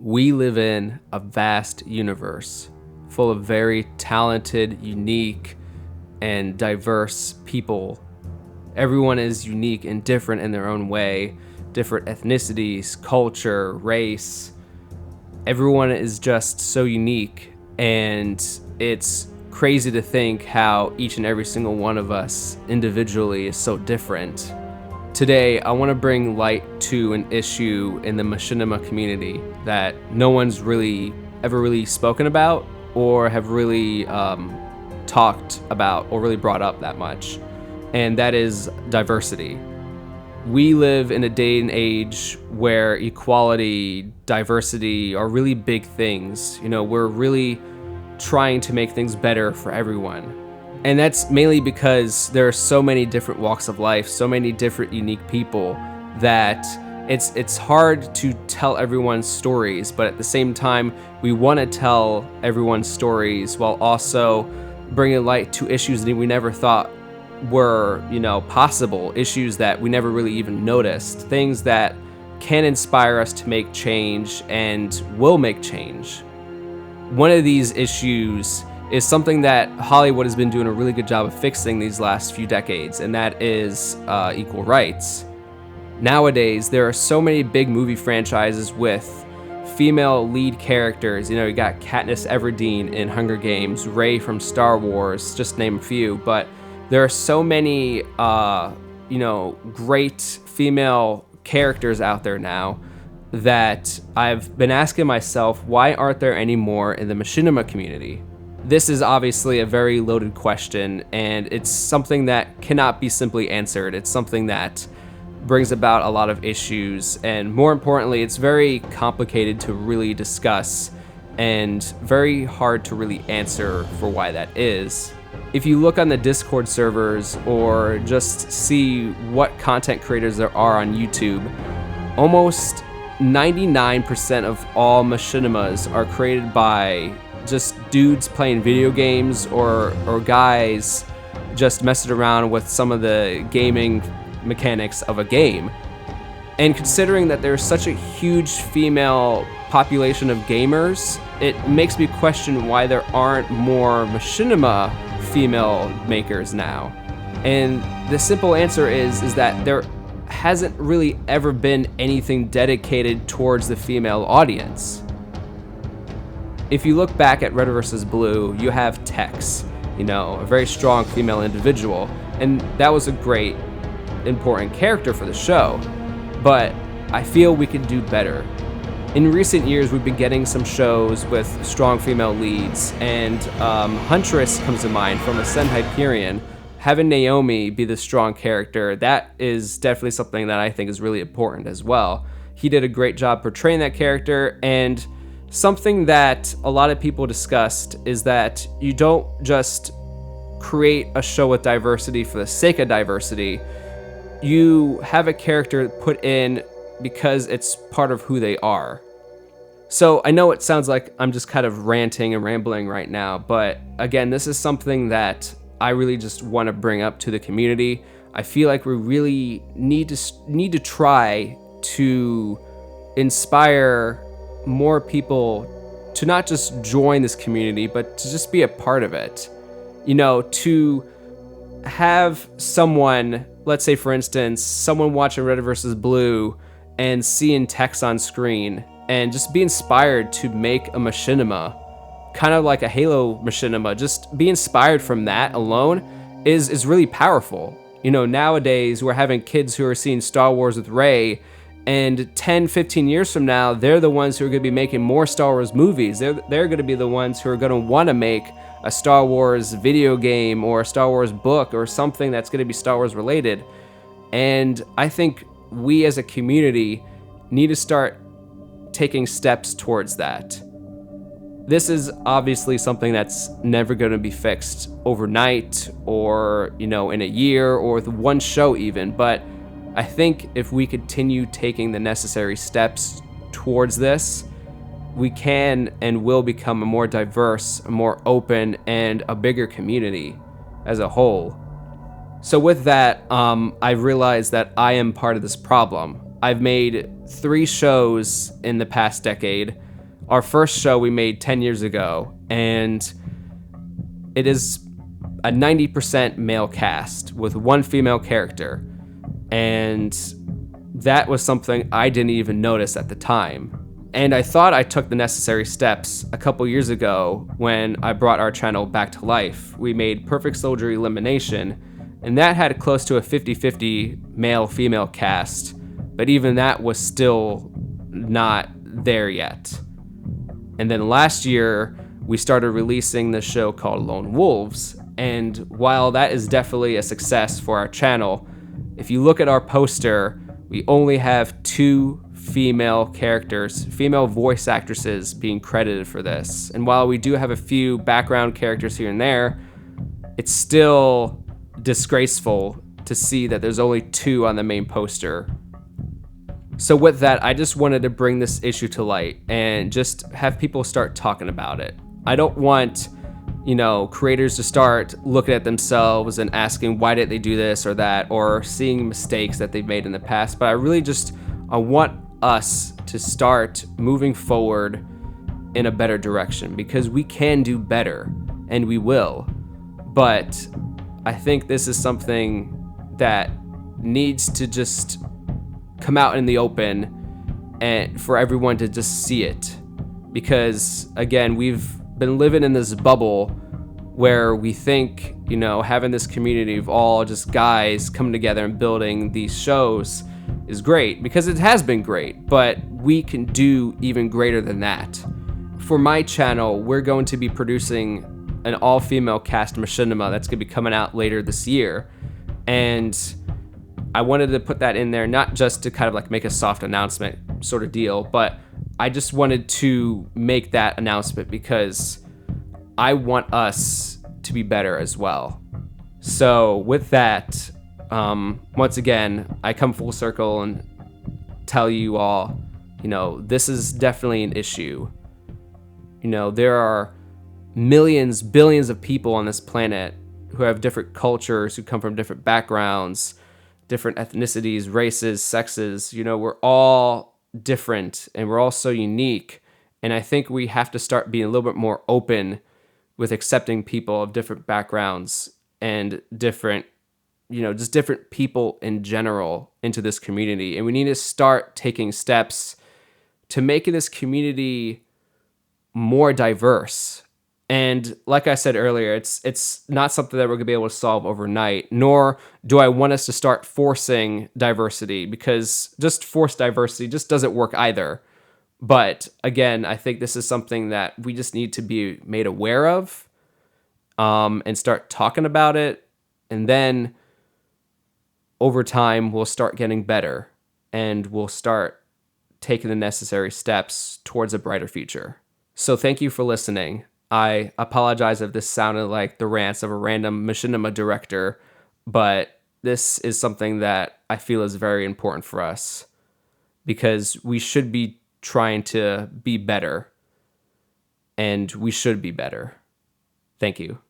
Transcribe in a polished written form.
We live in a vast universe full of very talented, unique, and diverse people. Everyone is unique and different in their own way, different ethnicities, culture, race. Everyone is just so unique, and it's crazy to think how each and every single one of us individually is so different. Today, I want to bring light to an issue in the Machinima community that no one's ever really spoken about or have really talked about or really brought up that much, and that is diversity. We live in a day and age where equality, diversity are really big things. We're really trying to make things better for everyone. And that's mainly because there are so many different walks of life, so many different unique people that it's hard to tell everyone's stories, but at the same time, we want to tell everyone's stories while also bringing light to issues that we never thought were, possible, issues that we never really even noticed, things that can inspire us to make change and will make change. One of these issues is something that Hollywood has been doing a really good job of fixing these last few decades, and that is equal rights. Nowadays, there are so many big movie franchises with female lead characters. You got Katniss Everdeen in Hunger Games, Rey from Star Wars, just to name a few, but there are so many, great female characters out there now that I've been asking myself, why aren't there any more in the Machinima community? This is obviously a very loaded question, and it's something that cannot be simply answered. It's something that brings about a lot of issues, and more importantly, it's very complicated to really discuss and very hard to really answer for why that is. If you look on the Discord servers or just see what content creators there are on YouTube, almost 99% of all machinimas are created by just dudes playing video games or guys just messing around with some of the gaming mechanics of a game. And considering that there's such a huge female population of gamers, it makes me question why there aren't more machinima female makers now. And the simple answer is that there hasn't really ever been anything dedicated towards the female audience. If you look back at Red vs. Blue, you have Tex, a very strong female individual, and that was a great, important character for the show, but I feel we could do better. In recent years, we've been getting some shows with strong female leads, and Huntress comes to mind from Ascend Hyperion. Having Naomi be the strong character, that is definitely something that I think is really important as well. He did a great job portraying that character, and something that a lot of people discussed is that you don't just create a show with diversity for the sake of diversity. You have a character put in because it's part of who they are. So I know it sounds like I'm just kind of ranting and rambling right now, but again, this is something that I really just want to bring up to the community. I feel like we really need to try to inspire more people to not just join this community, but to just be a part of it. To have someone, let's say for instance, someone watching Red vs. Blue and seeing text on screen and just be inspired to make a machinima, kind of like a Halo machinima, just be inspired from that alone is really powerful. Nowadays we're having kids who are seeing Star Wars with Rey, and 10, 15 years from now, they're the ones who are going to be making more Star Wars movies. They're going to be the ones who are going to want to make a Star Wars video game or a Star Wars book or something that's going to be Star Wars related. And I think we as a community need to start taking steps towards that. This is obviously something that's never going to be fixed overnight or, in a year or with one show even, but I think if we continue taking the necessary steps towards this, we can and will become a more diverse, a more open, and a bigger community as a whole. So with that, I realized that I am part of this problem. I've made 3 shows in the past decade our first show we made 10 years ago, and it is a 90% male cast with one female character. And that was something I didn't even notice at the time. And I thought I took the necessary steps a couple years ago when I brought our channel back to life. We made Perfect Soldier Elimination, and that had close to a 50-50 male-female cast, but even that was still not there yet. And then last year, we started releasing this show called Lone Wolves, and while that is definitely a success for our channel, if you look at our poster, we only have 2 female characters, female voice actresses being credited for this. And while we do have a few background characters here and there, it's still disgraceful to see that there's only 2 on the main poster. So with that, I just wanted to bring this issue to light and just have people start talking about it. I don't want, creators to start looking at themselves and asking why did they do this or that, or seeing mistakes that they've made in the past. But I want us to start moving forward in a better direction, because we can do better and we will. But I think this is something that needs to just come out in the open and for everyone to just see it. Because again, we've been living in this bubble where we think, having this community of all just guys coming together and building these shows is great, because it has been great, but we can do even greater than that. For my channel, we're going to be producing an all-female cast Machinima that's going to be coming out later this year, and I wanted to put that in there not just to kind of like make a soft announcement sort of deal, but I just wanted to make that announcement because I want us to be better as well. So with that, once again, I come full circle and tell you all, this is definitely an issue. There are millions, billions of people on this planet who have different cultures, who come from different backgrounds, different ethnicities, races, sexes. We're all different and we're all so unique. And I think we have to start being a little bit more open with accepting people of different backgrounds and different, just different people in general into this community. And we need to start taking steps to making this community more diverse. And like I said earlier, it's not something that we're going to be able to solve overnight, nor do I want us to start forcing diversity, because just forced diversity just doesn't work either. But again, I think this is something that we just need to be made aware of, and start talking about it. And then over time, we'll start getting better and we'll start taking the necessary steps towards a brighter future. So thank you for listening. I apologize if this sounded like the rants of a random Machinima director, but this is something that I feel is very important for us, because we should be trying to be better, and we should be better. Thank you.